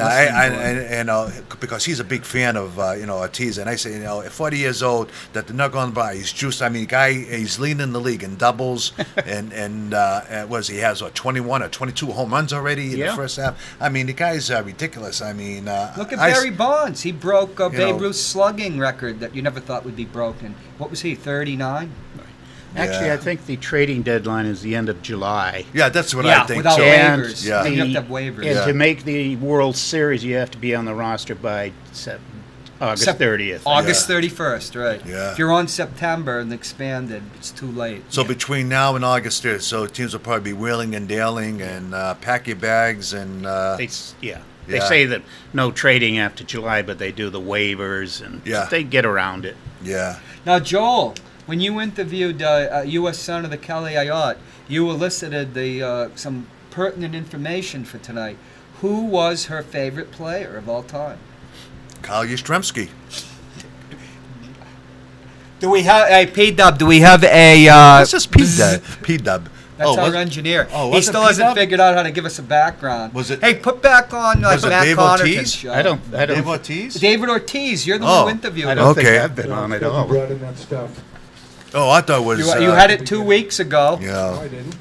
because he's a big fan of Ortiz, and I say at 40 years old that they're not going to buy. He's juiced. I mean, he's leading the league in doubles, and he has 21 or 22 home runs already in the first half. I mean, the guy's ridiculous. I mean, look at Barry Bonds. He broke Babe Ruth's slugging record that you never thought would be broken. What was he, 39? Actually, I think the trading deadline is the end of July. Yeah, that's what I think. Without so. waivers. Yeah. You have to have waivers. And to make the World Series, you have to be on the roster by August 30th. August 31st, right. Yeah. If you're on September and expanded, it's too late. So between now and August 3rd, so teams will probably be wheeling and dealing and pack your bags and... They say that no trading after July, but they do the waivers, and they get around it. Yeah. Now, Joel, when you interviewed U.S. Senator Kelly Ayotte, you elicited some pertinent information for tonight. Who was her favorite player of all time? Kyle Yastrzemski. Do we have a P-Dub? Do we have a... This is P-Dub. That's our engineer. Oh, he still hasn't figured out how to give us a background. Was it? Hey, put back on Matt Connerton's show. I don't. Dave Ortiz? David Ortiz. You're the one who interviewed him. I don't think I've been on at all. Bread and that stuff. Oh, I thought it was... You had it 2 weeks ago. Yeah. No, I didn't.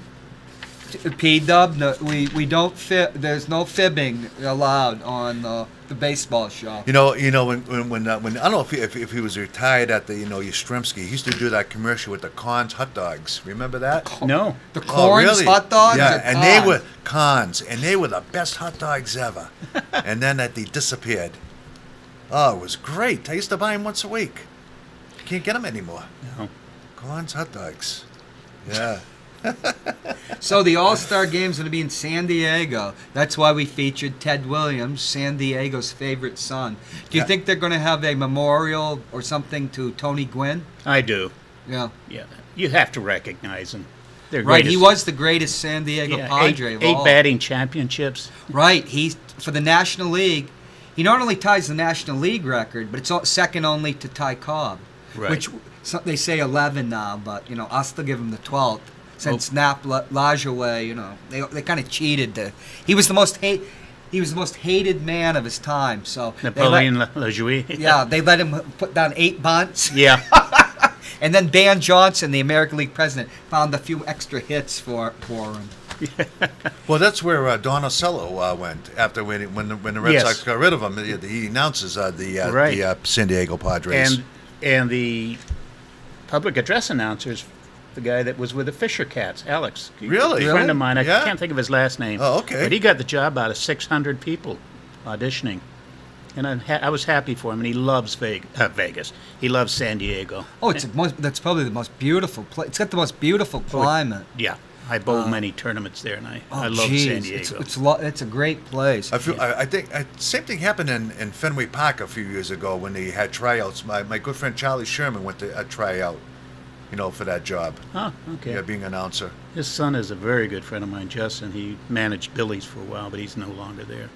P-Dub, no, we don't there's no fibbing allowed on the baseball show. When I don't know if he was retired at the Yastrzemski, he used to do that commercial with the Cons hot dogs. Remember that? No. The Corns hot dogs? Yeah, and they were Cons, and they were the best hot dogs ever. And then they disappeared. Oh, it was great. I used to buy them once a week. Can't get them anymore. No. Cons hot dogs. Yeah. So the All-Star Game's going to be in San Diego. That's why we featured Ted Williams, San Diego's favorite son. Do you think they're going to have a memorial or something to Tony Gwynn? I do. Yeah. Yeah. You have to recognize him. Right, he was the greatest San Diego Padre of all. 8 batting championships. Right, for the National League. He not only ties the National League record, but it's second only to Ty Cobb. Right. Which they say 11 now, but I'll still give him the 12th. Since Nap Lajoie, they kind of cheated. He was the most hated man of his time. So Napoleon Lajoie. Yeah, they let him put down 8 bunts. Yeah. And then Dan Johnson, the American League president, found a few extra hits for him. Well, that's where Don Ocello went after when the Red Sox got rid of him. He announces the San Diego Padres. And the public address announcers, the guy that was with the Fisher Cats, Alex. Really? A friend of mine. I can't think of his last name. Oh, okay. But he got the job out of 600 people auditioning. And I was happy for him, and he loves Vegas. He loves San Diego. Oh, that's probably the most beautiful place. It's got the most beautiful climate. Yeah. I bowled many tournaments there, and I love San Diego. It's a great place. I think same thing happened in Fenway Park a few years ago when they had tryouts. My good friend Charlie Sherman went to a tryout, for that job. Oh, okay. Yeah, being an announcer. His son is a very good friend of mine, Justin. He managed Billy's for a while, but he's no longer there.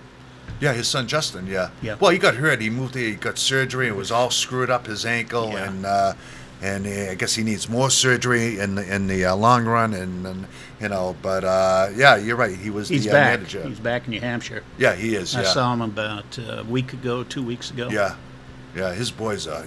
Yeah, his son Justin. Yeah. Yeah. Well, he got hurt. He moved here. He got surgery. It was all screwed up his ankle, and I guess he needs more surgery in the long run. And but you're right. He's back. Manager. He's back in New Hampshire. Yeah, he is. I saw him about a week ago, 2 weeks ago. Yeah, his boys are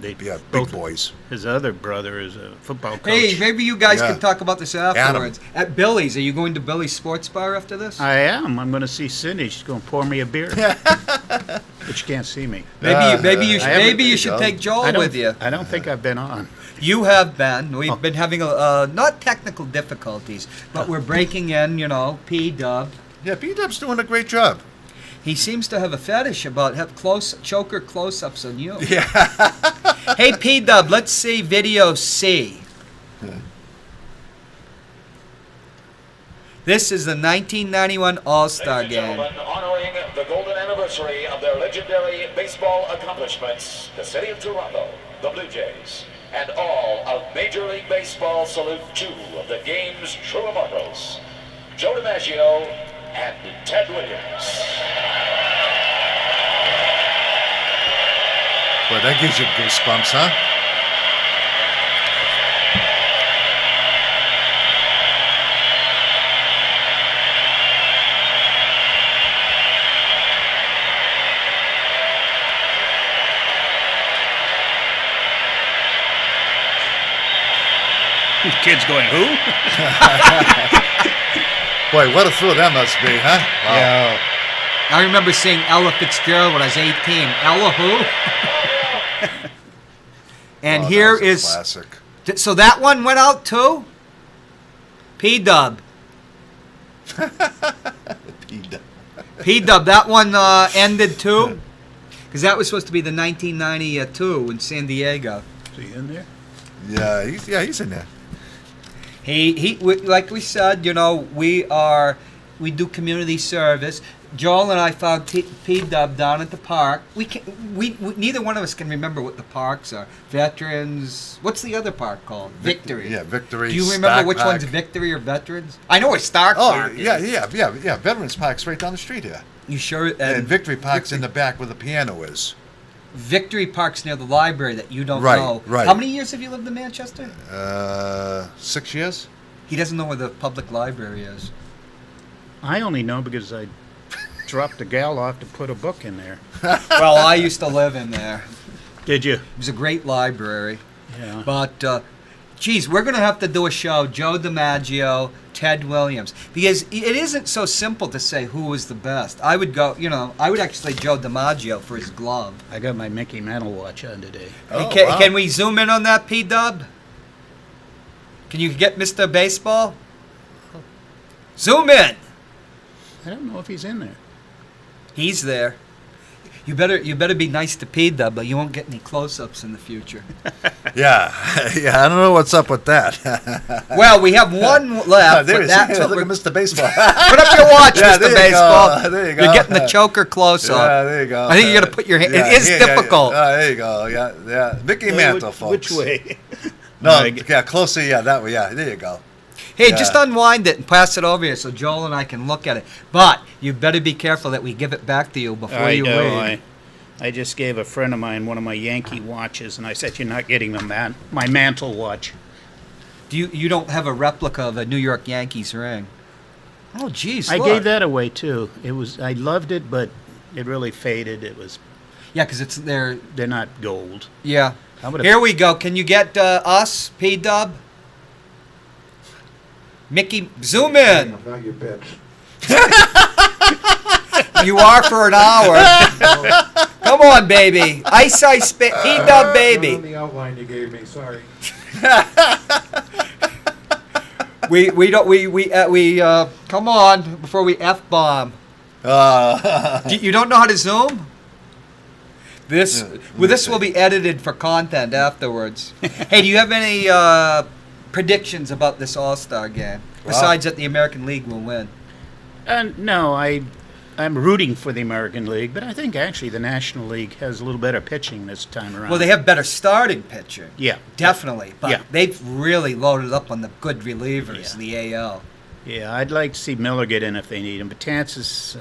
big boys. His other brother is a football coach. Hey, maybe you guys can talk about this afterwards. At Billy's, are you going to Billy's Sports Bar after this? I am. I'm going to see Cindy. She's going to pour me a beer. But she can't see me. Maybe you should take Joel with you. I don't think I've been on. You have been. We've been having not technical difficulties, but we're breaking in. P-Dub. Yeah, P-Dub's doing a great job. He seems to have a fetish about choker close-ups on you. Yeah. Hey, P-Dub, let's see video C. This is the 1991 All-Star Game. Honoring the golden anniversary of their legendary baseball accomplishments, the city of Toronto, the Blue Jays, and all of Major League Baseball salute two of the game's true immortals, Joe DiMaggio and Ted Williams. Boy, that gives you goosebumps, huh? Kids going, who? Boy, what a thrill that must be, huh? Wow. Yeah. I remember seeing Ella Fitzgerald when I was 18. Ella who? And here is classic. So that one went out too? P-Dub. P-Dub, that one ended too? Because that was supposed to be the 1992 in San Diego. Is he in there? Yeah, he's in there. Like we said, we do community service. Joel and I found P-Dub down at the park. We neither one of us can remember what the parks are. Veterans. What's the other park called? Victory. Yeah, Victory. Do you remember which one's Victory or Veterans? I know where Stark Park is. Yeah. Veterans Park's right down the street here. You sure? And Victory Park's in the back where the piano is. Victory Park's near the library that you don't know. Right. How many years have you lived in Manchester? 6 years. He doesn't know where the public library is. I only know because I dropped a gal off to put a book in there. Well, I used to live in there. Did you? It was a great library. Yeah. But, we're going to have to do a show, Joe DiMaggio, Ted Williams, because it isn't so simple to say who was the best. I would actually say Joe DiMaggio for his glove. I got my Mickey Mantle watch on today. Can we zoom in on that, P-Dub? Can you get Mr. Baseball? Zoom in. I don't know if he's in there. He's there. You better be nice to P-Dub, but you won't get any close-ups in the future. Yeah, I don't know what's up with that. Well, we have one left. Look at Mr. Baseball. Put up your watch, Mr. Baseball. There you go. You're getting the choker close-up. Yeah, there you go. I think you got to put your hand. It is difficult. There you go. Yeah. Mickey Mantle, folks. Which way? No, closer. Yeah, that way. Yeah, there you go. Hey, just unwind it and pass it over here so Joel and I can look at it. But you better be careful that we give it back to you before you leave. I just gave a friend of mine one of my Yankee watches, and I said, "You're not getting my Mantle watch." You don't have a replica of a New York Yankees ring? Oh, geez, I gave that away too. I loved it, but it really faded. It was. Yeah, because they're not gold. Yeah. Here we go. Can you get us, P-Dub? Mickey, zoom in. I'm not your bitch. You are for an hour. Come on, baby. Ice, P-dub, baby. On the outline you gave me, sorry. we come on before we F-bomb. You don't know how to zoom? This will be edited for content afterwards. Hey, do you have any predictions about this All-Star game besides that the American League will win? No, I'm rooting for the American League, but I think actually the National League has a little better pitching this time around. Well, they have better starting pitching. Yeah. Definitely. But Yeah. they've really loaded up on the good relievers, the AL. Yeah, I'd like to see Miller get in if they need him, but Tansis,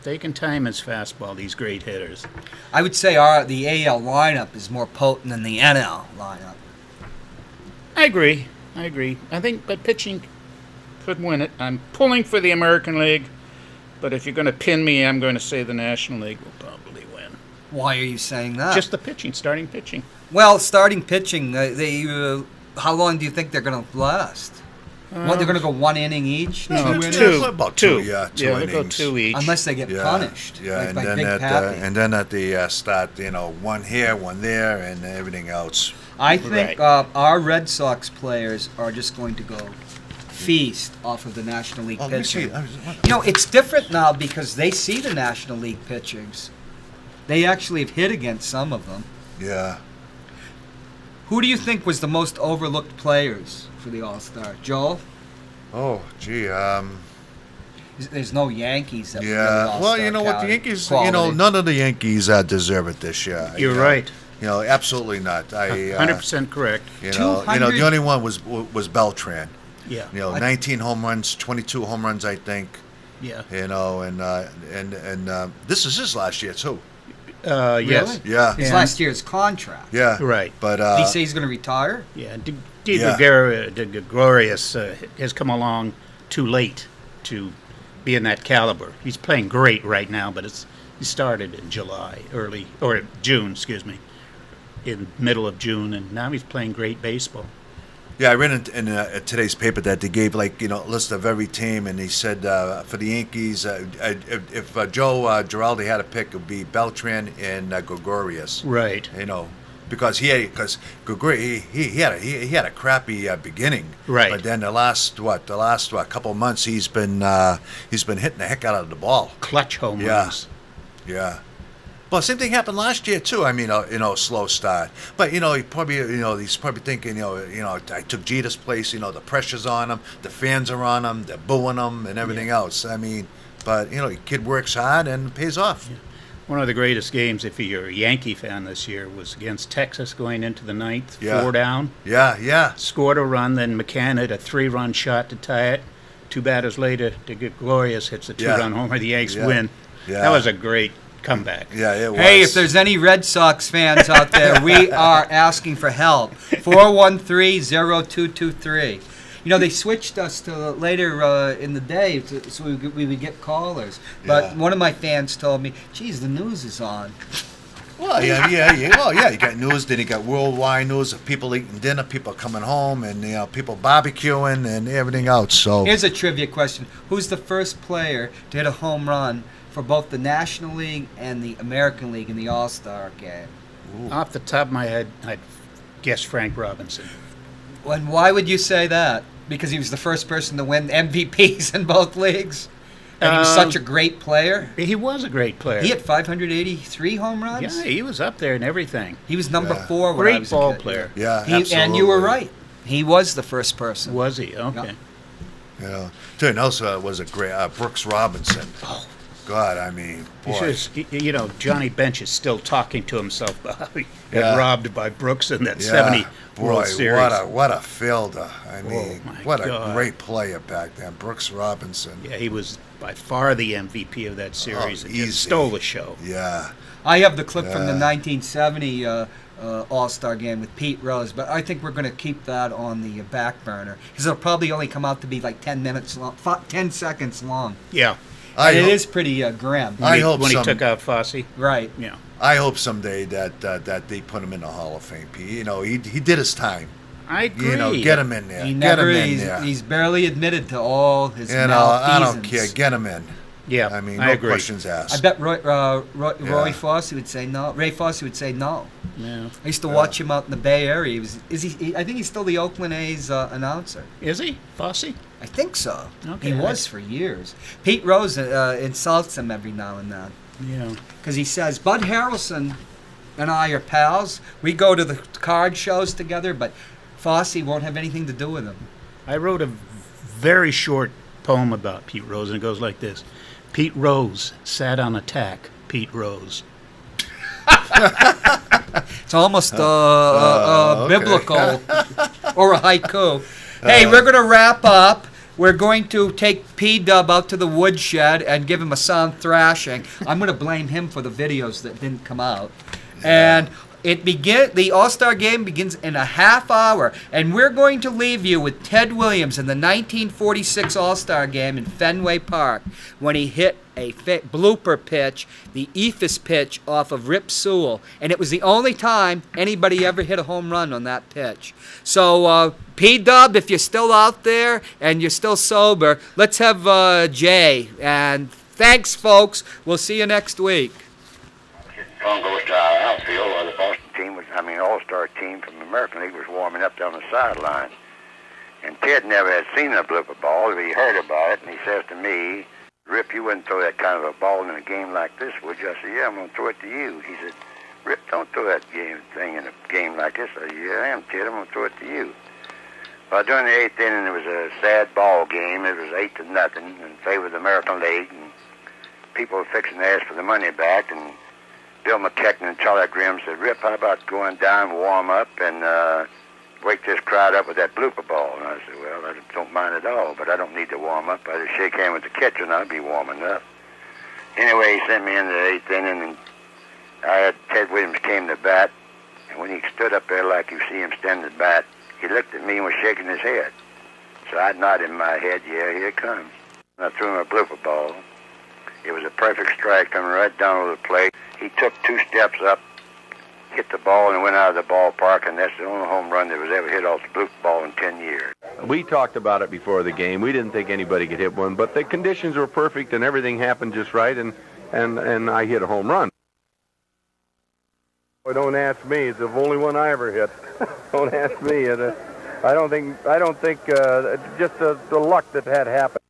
they can time his fastball, these great hitters. I would say the AL lineup is more potent than the NL lineup. I agree. I think, but pitching could win it. I'm pulling for the American League, but if you're going to pin me, I'm going to say the National League will probably win. Why are you saying that? Just the pitching, starting pitching. Well, starting pitching, how long do you think they're going to last? They're going to go one inning each? No, about two. Yeah, two yeah, innings. They'll go two each. Unless they get punished. Yeah, like and, by then Big at, Pappy. and then at the start, one here, one there, and everything else. I think our Red Sox players are just going to go feast off of the National League pitching. It's different now because they see the National League pitchings. They actually have hit against some of them. Yeah. Who do you think was the most overlooked players for the All-Star? Joel? Oh, gee, There's no Yankees that yeah. were really All-Star Well, you know what, the Yankees, quality. none of the Yankees deserve it this year. You're right. Absolutely not. 100% correct. The only one was Beltran. Yeah. 19 home runs, 22 home runs, I think. Yeah. And this is his last year too. Yes. Yeah. His last year's contract. Yeah. Right. But did he say he's going to retire? Yeah. De Gregorius has come along too late to be in that caliber. He's playing great right now, but he started in June, in middle of June, and now he's playing great baseball. Yeah, I read in today's paper that they gave a list of every team, and he said for the Yankees, if Joe Giraldi had a pick, it would be Beltran and Gregorius. Right. Because he had a crappy beginning. Right. But then the last couple of months he's been hitting the heck out of the ball. Clutch home runs. Yeah. Well, same thing happened last year too. I mean, slow start. But he probably, he's probably thinking, I took Jeter's place. The pressure's on him, the fans are on him, they're booing him, and everything else. I mean, but the kid works hard and it pays off. Yeah. One of the greatest games, if you're a Yankee fan this year, was against Texas going into the ninth, 4 down. Yeah. Scored a run, then McCann had a 3-run shot to tie it. 2 batters later, De Glorious hits a 2-run homer. The Yanks win. Yeah. That was a great comeback. Yeah, it was. Hey, if there's any Red Sox fans out there, we are asking for help. 413-0223. They switched us to later in the day so we would get callers. But one of my fans told me, geez, the news is on. Well, yeah. Well, yeah, you got news, then you got worldwide news of people eating dinner, people coming home, and people barbecuing and everything else. So here's a trivia question. Who's the first player to hit a home run for both the National League and the American League in the All-Star game? Ooh. Off the top of my head, I'd guess Frank Robinson. And why would you say that? Because he was the first person to win MVPs in both leagues? And he was such a great player? He was a great player. He had 583 home runs? Yeah, he was up there in everything. He was number 4 when great I was ball a kid. player. Yeah, absolutely. And you were right. He was the first person. Was he? Okay. Yeah. Something else was a great Brooks Robinson. Oh. God, I mean, boy. Johnny Bench is still talking to himself about how he got robbed by Brooks in that 70 World Series. What a fielder. I mean, what a God. great player back then, Brooks Robinson. Yeah, he was by far the MVP of that series. He easy. stole the show. Yeah. I have the clip from the 1970 All-Star game with Pete Rose, but I think we're going to keep that on the back burner because it'll probably only come out to be like 10 seconds long. Yeah. And it is pretty grim. When he took out Fosse. Right. Yeah. I hope someday that they put him in the Hall of Fame. He did his time. I agree. You know, get him in there. He Get him never, in he's, there. he's barely admitted to all his You know, malfeasance. I don't care. Get him in. Yeah, I mean, I no agree. questions asked. I bet Roy Fosse would say no. Ray Fosse would say no. Yeah. I used to watch him out in the Bay Area. I think he's still the Oakland A's announcer. Is he? Fosse? I think so. Okay. He was for years. Pete Rose insults him every now and then. Yeah. Because he says, Bud Harrelson and I are pals. We go to the card shows together, but Fosse won't have anything to do with him. I wrote a very short poem about Pete Rose, and it goes like this. Pete Rose sat on a tack. Pete Rose. It's almost biblical or a haiku. Hey, we're going to wrap up. We're going to take P-Dub out to the woodshed and give him a sound thrashing. I'm going to blame him for the videos that didn't come out. And the All-Star game begins in a half hour, and we're going to leave you with Ted Williams in the 1946 All-Star game in Fenway Park when he hit a blooper pitch, the ephus pitch off of Rip Sewell, and it was the only time anybody ever hit a home run on that pitch. So, P-Dub, if you're still out there and you're still sober, let's have Jay. And thanks, folks. We'll see you next week. Phone goes to our outfield while the Boston team All-Star team from the American League was warming up down the sideline. And Ted never had seen a blooper ball, but he heard about it, and he says to me, Rip, you wouldn't throw that kind of a ball in a game like this, would you? I said, yeah, I'm going to throw it to you. He said, Rip, don't throw that thing in a game like this. I said, yeah, I am, Ted. I'm going to throw it to you. Well, during the 8th inning, it was a sad ball game. It was 8-0 in favor of the American League, and people were fixing to ask for the money back, and Bill McKechnie and Charlie Grimm said, Rip, how about going down, warm up, and wake this crowd up with that blooper ball? And I said, well, I don't mind at all, but I don't need to warm up. I just shake hands with the catcher, and I'll be warming up. Anyway, he sent me into the 8th inning, and Ted Williams came to bat, and when he stood up there like you see him standing to bat, he looked at me and was shaking his head. So I nodded in my head, yeah, here it comes. And I threw him a blooper ball. It was a perfect strike coming right down over the plate. He took 2 steps up, hit the ball, and went out of the ballpark, and that's the only home run that was ever hit off the blooper ball in 10 years. We talked about it before the game. We didn't think anybody could hit one, but the conditions were perfect, and everything happened just right, and I hit a home run. Boy, don't ask me. It's the only one I ever hit. Don't ask me. I don't think just the luck that had happened.